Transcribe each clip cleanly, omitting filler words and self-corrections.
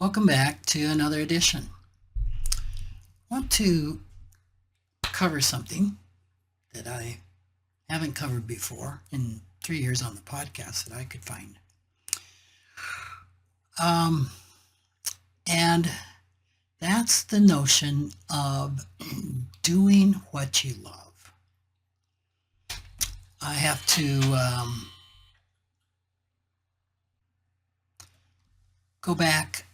Welcome back to another edition. I want to cover something that I haven't covered before in 3 years on the podcast that I could find. And that's the notion of doing what you love. I have to go back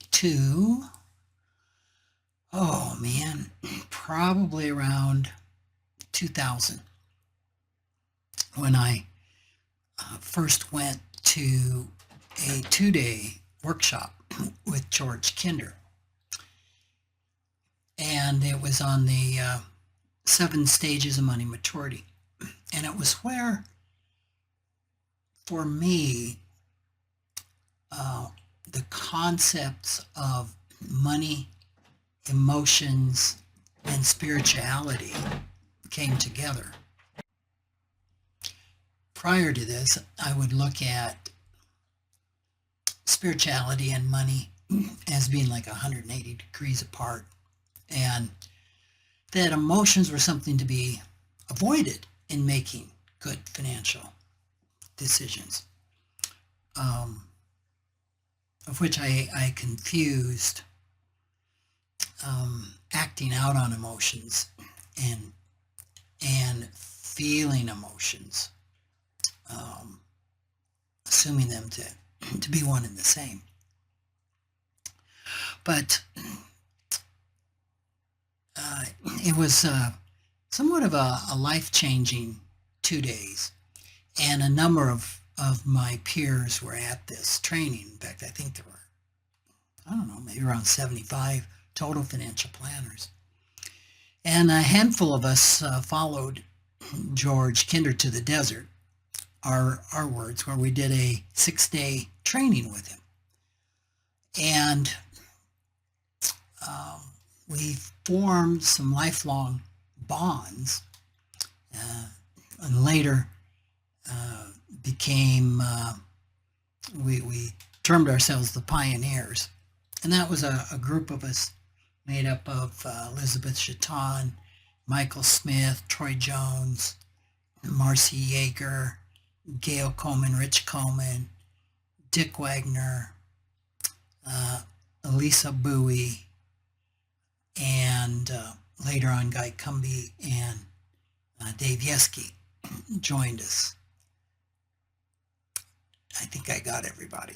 to, probably around 2000 when I first went to a 2-day workshop with George Kinder. And it was on the 7 stages of money maturity. And it was where, for me, the concepts of money, emotions, and spirituality came together. Prior to this, I would look at spirituality and money as being like 180 degrees apart, and that emotions were something to be avoided in making good financial decisions, of which I confused acting out on emotions and feeling emotions, assuming them to be one and the same. But it was somewhat of a life-changing 2 days, and a number of my peers were at this training. In fact, I think there were, maybe around 75 total financial planners. And a handful of us followed George Kinder to the desert, our words, where we did a 6-day training with him. And we formed some lifelong bonds, and later became, we termed ourselves the Pioneers. And that was a group of us made up of Elizabeth Chaton, Michael Smith, Troy Jones, Marcy Yeager, Gail Coleman, Rich Coleman, Dick Wagner, Elisa Bowie, and later on Guy Cumby and Dave Yeske joined us. I think I got everybody.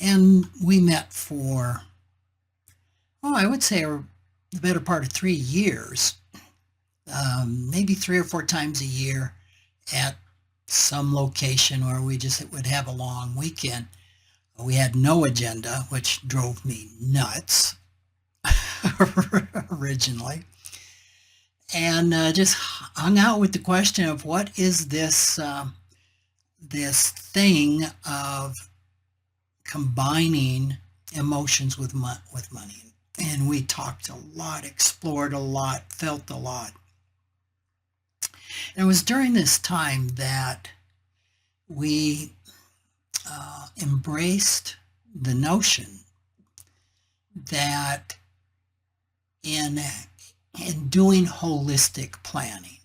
And we met for, I would say the better part of 3 years, maybe 3 or 4 times a year at some location where we just would have a long weekend. We had no agenda, which drove me nuts originally, and just hung out with the question of what is this this thing of combining emotions with money. And we talked a lot, explored a lot, felt a lot. And it was during this time that we embraced the notion that in doing holistic planning,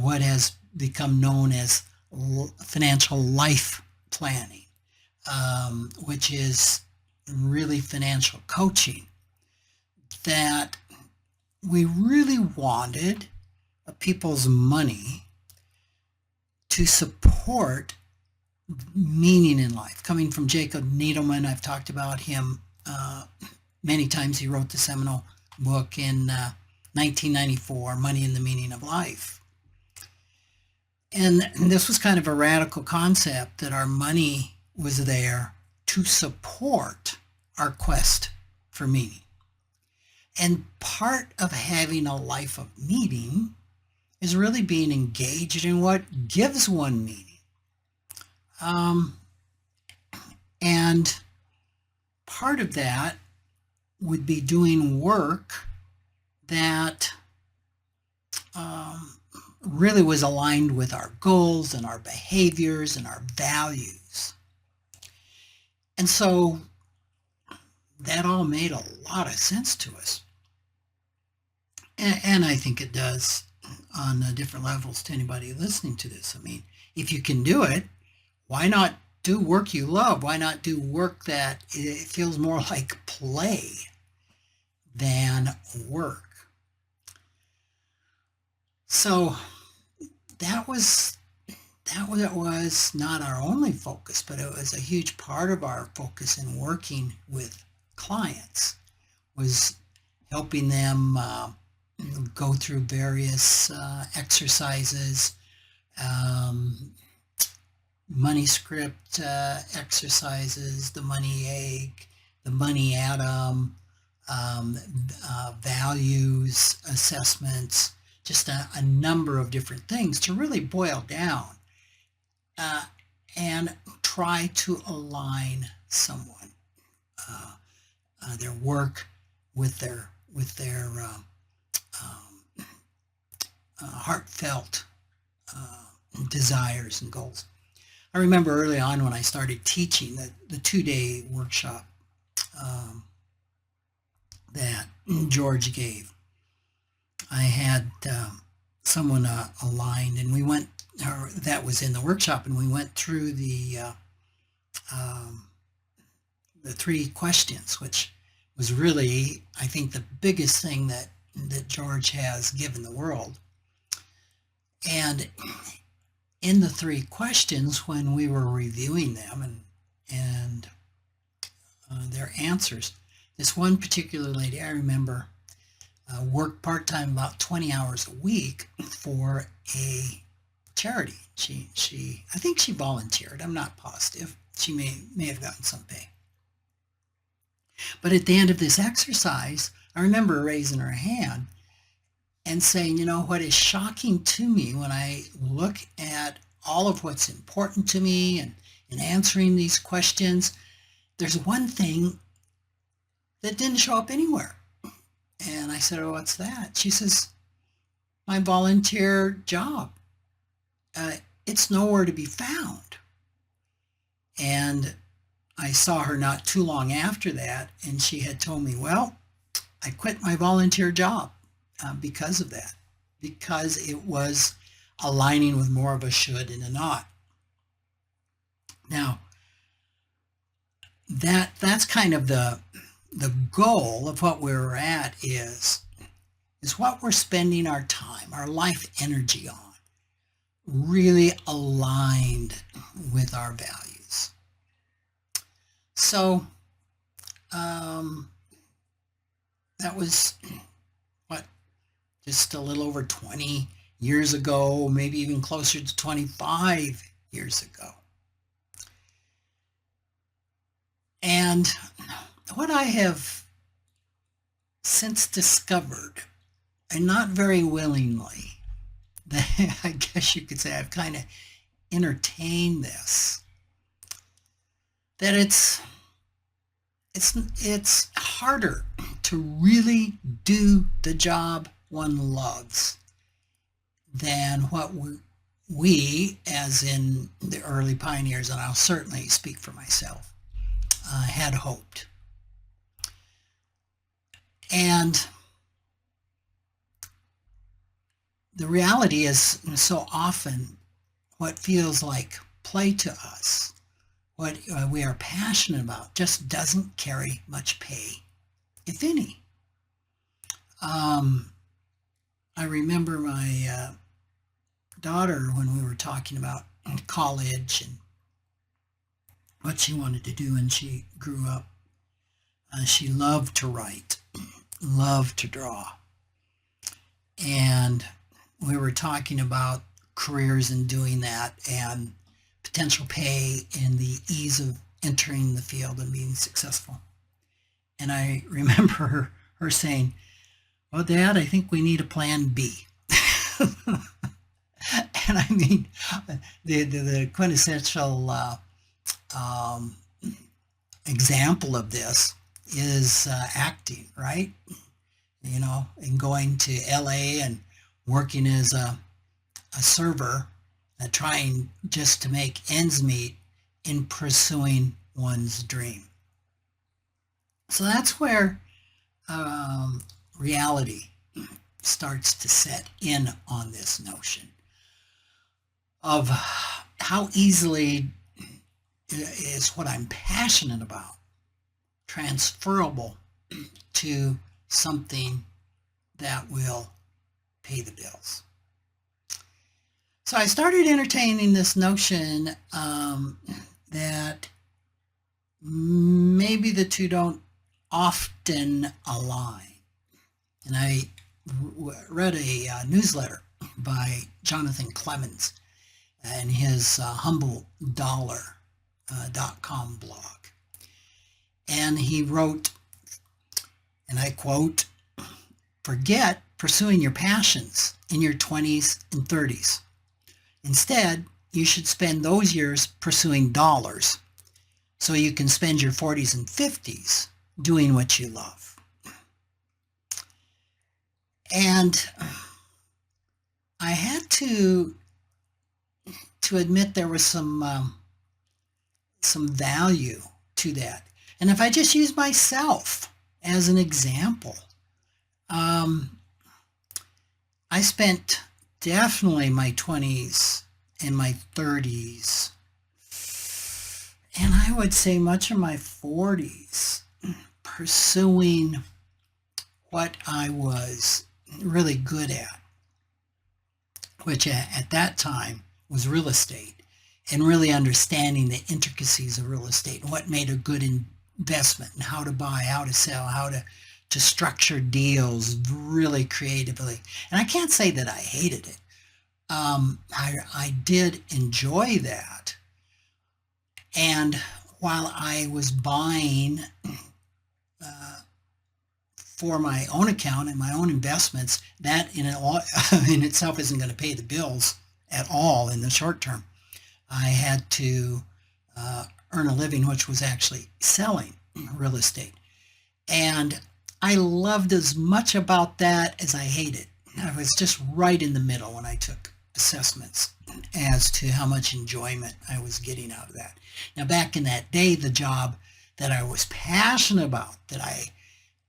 what has become known as financial life planning, which is really financial coaching, that we really wanted people's money to support meaning in life. Coming from Jacob Needleman, I've talked about him many times. He wrote the seminal book in 1994, Money and the Meaning of Life. And this was kind of a radical concept that our money was there to support our quest for meaning. And part of having a life of meaning is really being engaged in what gives one meaning. And part of that would be doing work that really was aligned with our goals and our behaviors and our values. And so that all made a lot of sense to us. And I think it does on different levels to anybody listening to this. I mean, if you can do it, why not do work you love? Why not do work that it feels more like play than work? So that was not our only focus, but it was a huge part of our focus in working with clients, was helping them go through various exercises, money script exercises, the money egg, the money atom, values assessments, just a number of different things to really boil down and try to align someone, their work with their heartfelt desires and goals. I remember early on when I started teaching the 2-day workshop that George gave. I had someone aligned, and we went, or that was in the workshop, and we went through the 3 questions, which was really, I think, the biggest thing that George has given the world. And in the 3 questions, when we were reviewing them and their answers, this one particular lady, I remember, worked part-time about 20 hours a week for a charity. I think she volunteered. I'm not positive. She may have gotten some pay. But at the end of this exercise, I remember raising her hand and saying, you know, what is shocking to me when I look at all of what's important to me and in answering these questions, there's one thing that didn't show up anywhere. And I said, oh, what's that? She says, my volunteer job. It's nowhere to be found. And I saw her not too long after that, and she had told me, well, I quit my volunteer job because of that, because it was aligning with more of a should and a not. Now, that's kind of the goal of what we're at is what we're spending our time, our life energy on, really aligned with our values. So that was just a little over 20 years ago, maybe even closer to 25 years ago. And what I have since discovered, and not very willingly, that I guess you could say I've kind of entertained this, that it's harder to really do the job one loves than what we, as in the early pioneers, and I'll certainly speak for myself, had hoped. And the reality is, so often what feels like play to us, what we are passionate about, just doesn't carry much pay, if any. I remember my daughter, when we were talking about college and what she wanted to do when she grew up. She loved to write, loved to draw. And we were talking about careers in doing that and potential pay and the ease of entering the field and being successful. And I remember her saying, well, Dad, I think we need a plan B. And I mean, the quintessential example of this is acting, right? You know, and going to LA and working as a server, trying just to make ends meet in pursuing one's dream. So that's where reality starts to set in on this notion of how easily is what I'm passionate about transferable to something that will pay the bills. So I started entertaining this notion that maybe the two don't often align. And I read a newsletter by Jonathan Clemens and his humbledollar.com blog. And he wrote, and I quote, "Forget pursuing your passions in your 20s and 30s. Instead, you should spend those years pursuing dollars so you can spend your 40s and 50s doing what you love." And I had to admit there was some value to that. And if I just use myself as an example, I spent definitely my 20s and my 30s, and I would say much of my 40s, pursuing what I was really good at, which at that time was real estate, and really understanding the intricacies of real estate and what made a good investment and how to buy, how to sell, how to structure deals really creatively. And I can't say that I hated it. I did enjoy that. And while I was buying for my own account and my own investments, that in itself isn't going to pay the bills at all in the short term. I had to earn a living, which was actually selling real estate. And I loved as much about that as I hated. I was just right in the middle when I took assessments as to how much enjoyment I was getting out of that. Now, back in that day, the job that I was passionate about, that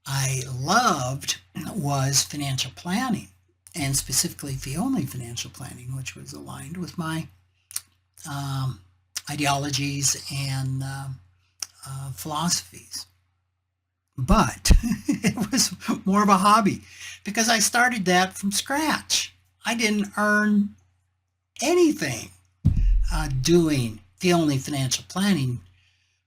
I loved, was financial planning, and specifically fee-only financial planning, which was aligned with my ideologies and philosophies. But it was more of a hobby because I started that from scratch. I didn't earn anything doing fee-only financial planning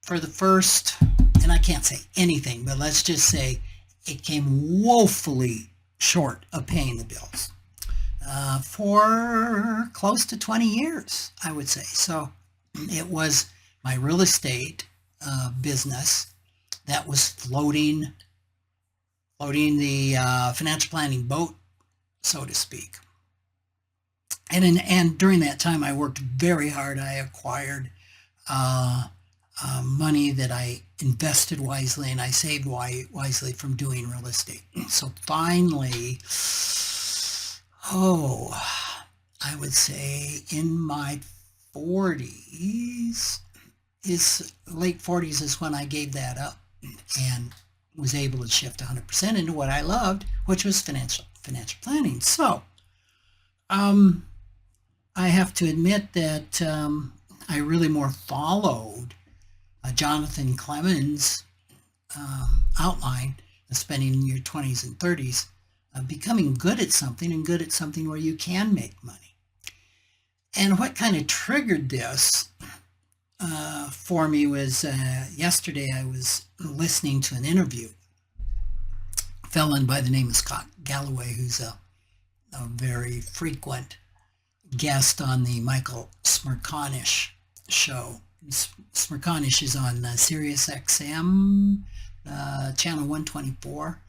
for the first, and I can't say anything, but let's just say it came woefully short of paying the bills for close to 20 years, I would say. So it was my real estate business that was floating the financial planning boat, so to speak. And during that time, I worked very hard. I acquired money that I invested wisely, and I saved wisely from doing real estate. So finally, I would say in my 40s, late 40s is when I gave that up and was able to shift 100% into what I loved, which was financial planning. So I have to admit that I really more followed Jonathan Clemens' outline of spending your 20s and 30s becoming good at something, and good at something where you can make money. And what kind of triggered this for me was yesterday I was listening to an interview. A fellow by the name of Scott Galloway, who's a very frequent guest on the Michael Smerconish show. Smerconish is on Sirius XM, channel 124.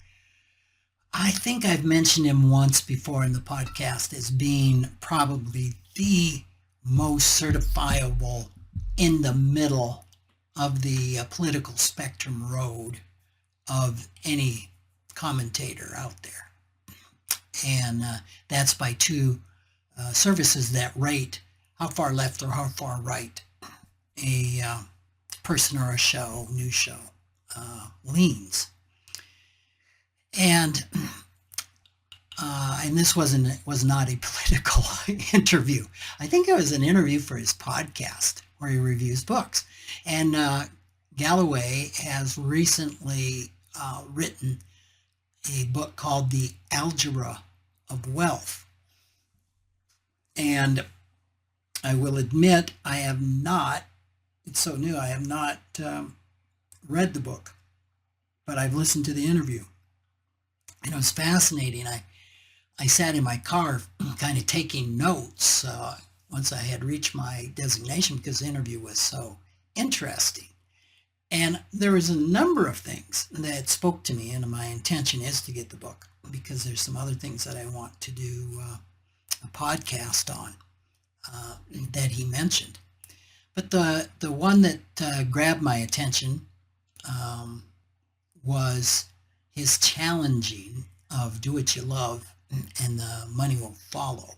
I think I've mentioned him once before in the podcast as being probably the most certifiable in the middle of the political spectrum road of any commentator out there. And that's by two services that rate how far left or how far right a person or a show, news show, liens. And this was not a political interview. I think it was an interview for his podcast where he reviews books. And Galloway has recently written a book called The Algebra of Wealth. And I will admit I have not, it's so new, I have not read the book, but I've listened to the interview. And it was fascinating. I sat in my car kind of taking notes once I had reached my designation because the interview was so interesting. And there was a number of things that spoke to me, and my intention is to get the book because there's some other things that I want to do a podcast on that he mentioned. But the one that grabbed my attention was his challenging of do what you love and the money will follow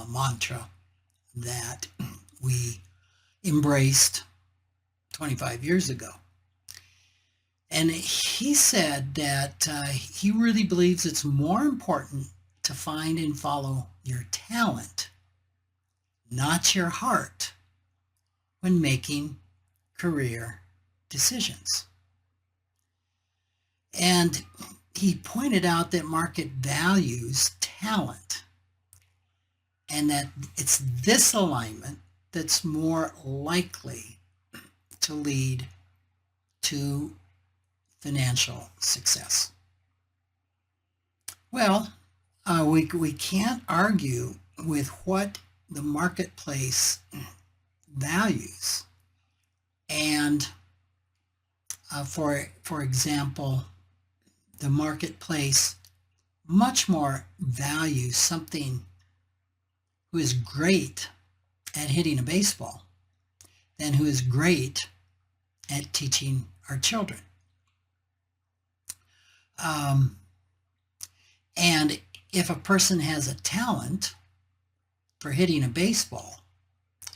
mantra that we embraced 25 years ago. And he said that he really believes it's more important to find and follow your talent, not your heart, when making career decisions. And he pointed out that market values talent and that it's this alignment that's more likely to lead to financial success. Well, we can't argue with what the marketplace values. And for example, the marketplace much more values something who is great at hitting a baseball than who is great at teaching our children. And if a person has a talent for hitting a baseball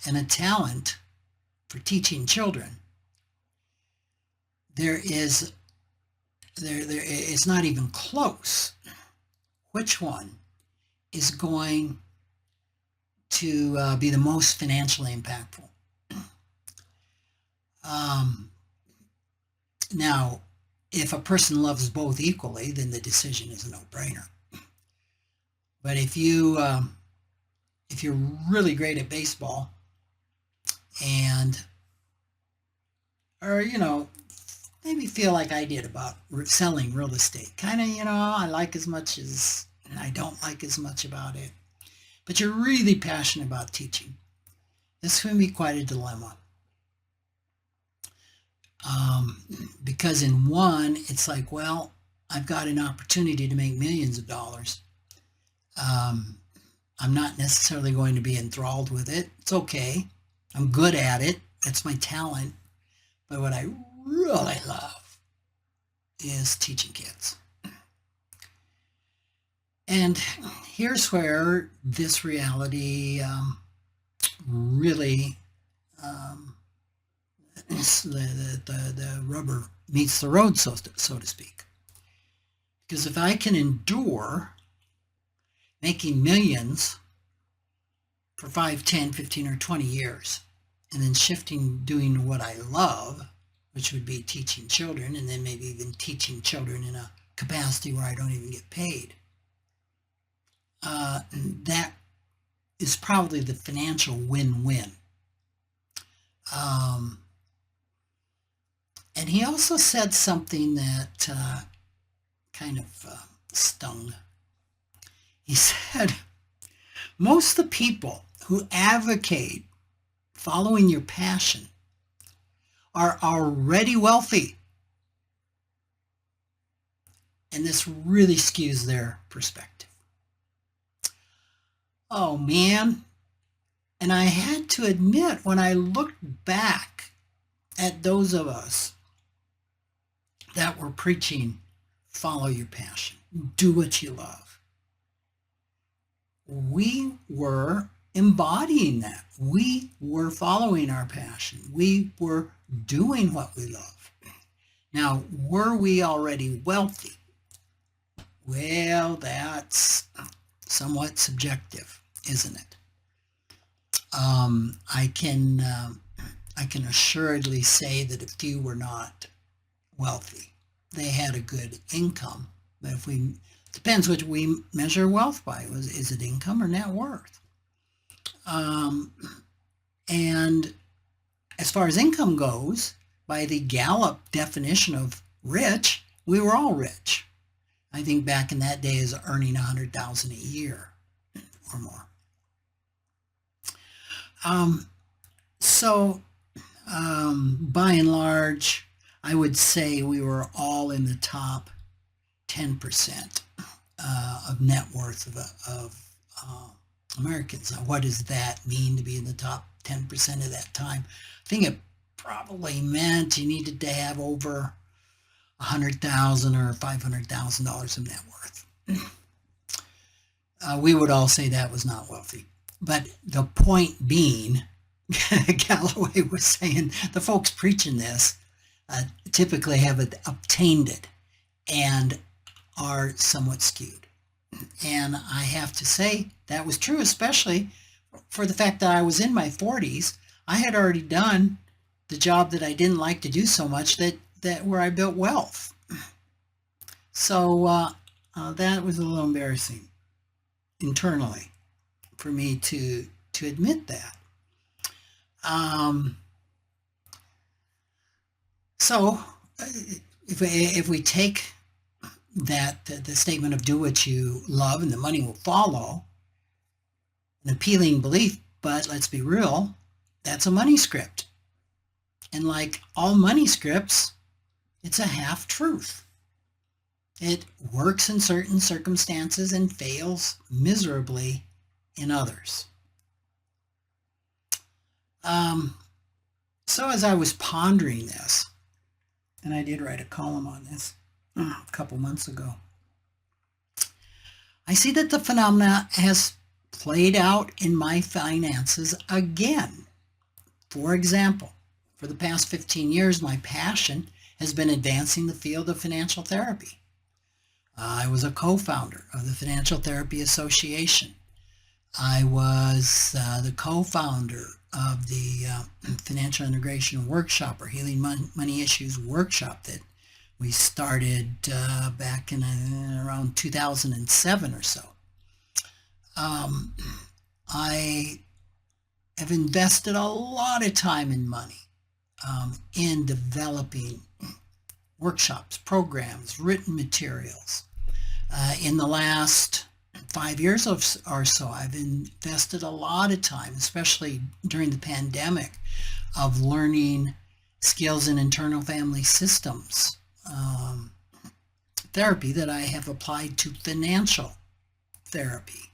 and a talent for teaching children, it's not even close which one is going to be the most financially impactful. Now, if a person loves both equally, then the decision is a no-brainer. But if you're really great at baseball or maybe feel like I did about selling real estate, kind of, I like as much as and I don't like as much about it, but you're really passionate about teaching, this can be quite a dilemma. Because in one, it's like, well, I've got an opportunity to make millions of dollars. I'm not necessarily going to be enthralled with it. It's okay. I'm good at it. That's my talent. But what I really love is teaching kids. And here's where this reality really the rubber meets the road, so to speak. Because if I can endure making millions for 5, 10, 15, or 20 years, and then shifting, doing what I love, which would be teaching children, and then maybe even teaching children in a capacity where I don't even get paid, that is probably the financial win-win. And he also said something that kind of stung. He said, most of the people who advocate following your passion are already wealthy. And this really skews their perspective. Oh, man. And I had to admit, when I looked back at those of us that were preaching, follow your passion, do what you love, we were embodying that. We were following our passion. We were doing what we love. Now, were we already wealthy? Well, that's somewhat subjective, isn't it? I can assuredly say that a few were not wealthy. They had a good income, but depends what we measure wealth by. Is it income or net worth? And as far as income goes, by the Gallup definition of rich, we were all rich. I think back in that day is earning $100,000 a year or more. By and large, I would say we were all in the top 10% of net worth of Americans. Now, what does that mean to be in the top 10% of that time? I think it probably meant you needed to have over $100,000 or $500,000 of net worth. We would all say that was not wealthy. But the point being, Galloway was saying the folks preaching this typically have obtained it and are somewhat skewed. And I have to say that was true, especially for the fact that I was in my 40s. I had already done the job that I didn't like to do so much that where I built wealth. So that was a little embarrassing internally for me to admit that. So if we take that the statement of do what you love and the money will follow, an appealing belief, but let's be real, that's a money script. And like all money scripts, it's a half-truth. It works in certain circumstances and fails miserably in others. So as I was pondering this, and I did write a column on this a couple months ago, I see that the phenomena has played out in my finances again. For example, for the past 15 years, my passion has been advancing the field of financial therapy. I was a co-founder of the Financial Therapy Association. I was the co-founder of the Financial Integration Workshop, or Healing Money Issues Workshop, that we started back in around 2007 or so. I have invested a lot of time and money in developing workshops, programs, written materials. In the last 5 years or so, I've invested a lot of time, especially during the pandemic, of learning skills in internal family systems therapy that I have applied to financial therapy.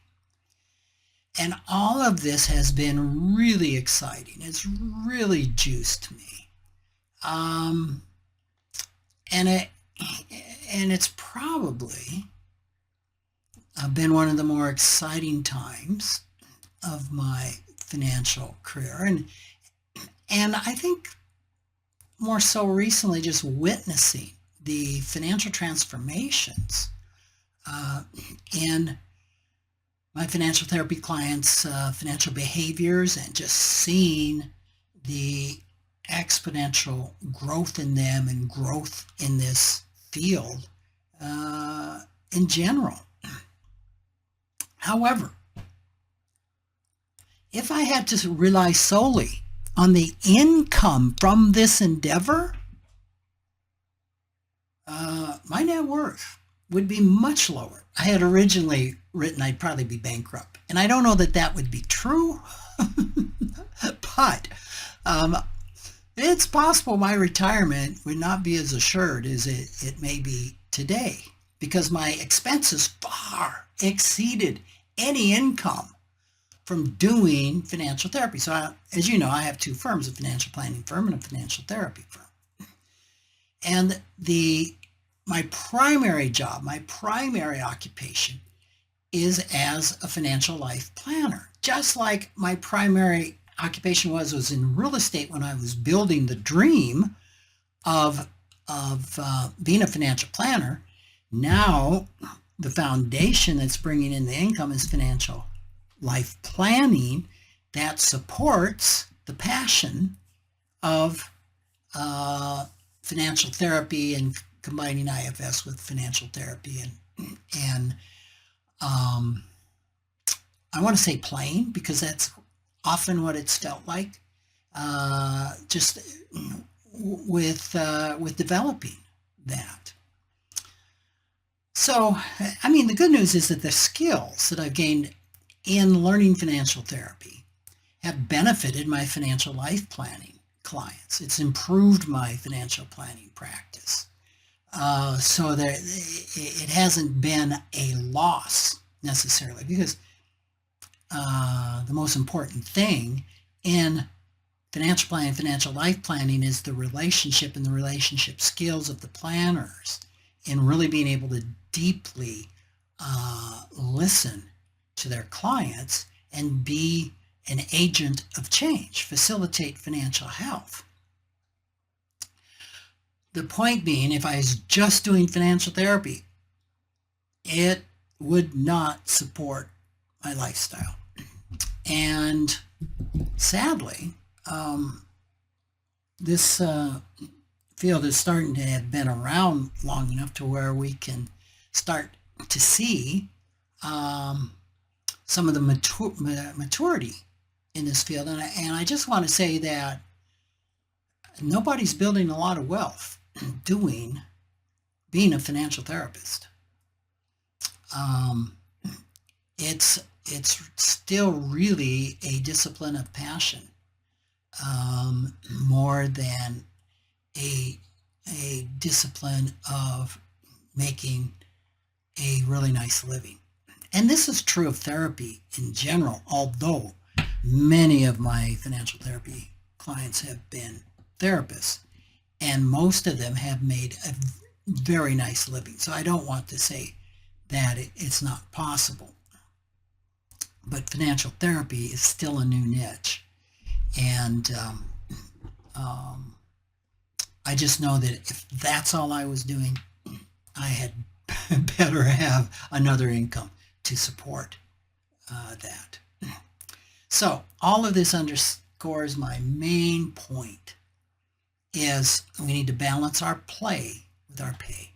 And all of this has been really exciting. It's really juiced me. And it's probably been one of the more exciting times of my financial career. And I think more so recently, just witnessing the financial transformations in my financial therapy clients' financial behaviors, and just seeing the exponential growth in them and growth in this field in general. However, if I had to rely solely on the income from this endeavor, my net worth would be much lower. I had originally written I'd probably be bankrupt, and I don't know that that would be true, but it's possible my retirement would not be as assured as it may be today, because my expenses far exceeded any income from doing financial therapy. So as you know, I have two firms, a financial planning firm and a financial therapy firm. And my primary job, my primary occupation is as a financial life planner. Just like my primary occupation was in real estate when I was building the dream of of being a financial planner, now the foundation that's bringing in the income is financial life planning that supports the passion of financial therapy and combining IFS with financial therapy and I want to say playing because that's often what it's felt like. Just with developing that. So, I mean, the good news is that the skills that I've gained in learning financial therapy have benefited my financial life planning clients. It's improved my financial planning practice. So that it hasn't been a loss necessarily, because the most important thing in financial planning, financial life planning is the relationship and the relationship skills of the planners in really being able to deeply listen to their clients and be an agent of change, facilitate financial health. The point being, if I was just doing financial therapy, it would not support my lifestyle. And sadly, this field is starting to have been around long enough to where we can start to see some of the maturity in this field. And I just want to say that nobody's building a lot of wealth being a financial therapist. It's still really a discipline of passion, more than a discipline of making a really nice living. And this is true of therapy in general, although many of my financial therapy clients have been therapists, and most of them have made a very nice living. So I don't want to say that it's not possible. But financial therapy is still a new niche. And I just know that if that's all I was doing, I had better have another income to support that. So all of this underscores my main point is we need to balance our play with our pay.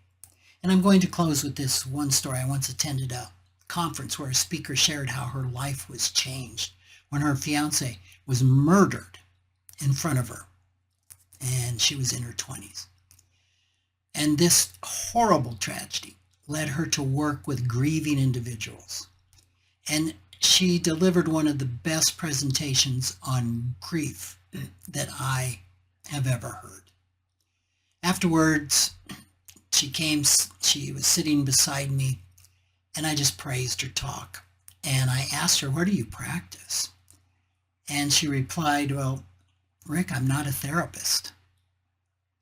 And I'm going to close with this one story. I once attended a conference where a speaker shared how her life was changed when her fiance was murdered in front of her, and she was in her 20s. And this horrible tragedy led her to work with grieving individuals. And she delivered one of the best presentations on grief that I have ever heard. Afterwards, she was sitting beside me, and I just praised her talk. And I asked her, where do you practice? And she replied, well, Rick, I'm not a therapist.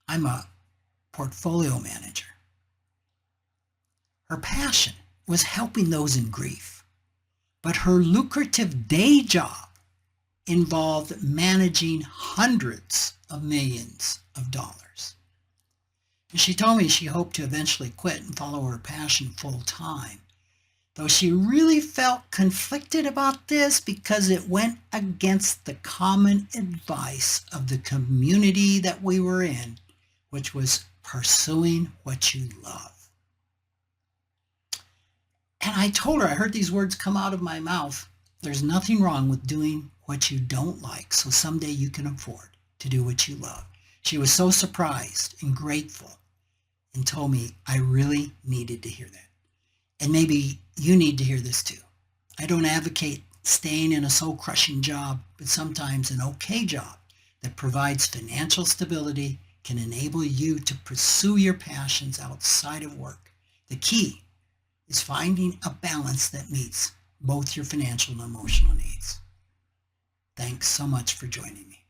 I'm a portfolio manager. Her passion was helping those in grief, but her lucrative day job involved managing hundreds of millions of dollars. And she told me she hoped to eventually quit and follow her passion full time, though she really felt conflicted about this because it went against the common advice of the community that we were in, which was pursuing what you love. And I told her, I heard these words come out of my mouth, there's nothing wrong with doing what you don't like, so someday you can afford to do what you love. She was so surprised and grateful and told me I really needed to hear that. And maybe you need to hear this too. I don't advocate staying in a soul-crushing job, but sometimes an okay job that provides financial stability can enable you to pursue your passions outside of work. The key is finding a balance that meets both your financial and emotional needs. Thanks so much for joining me.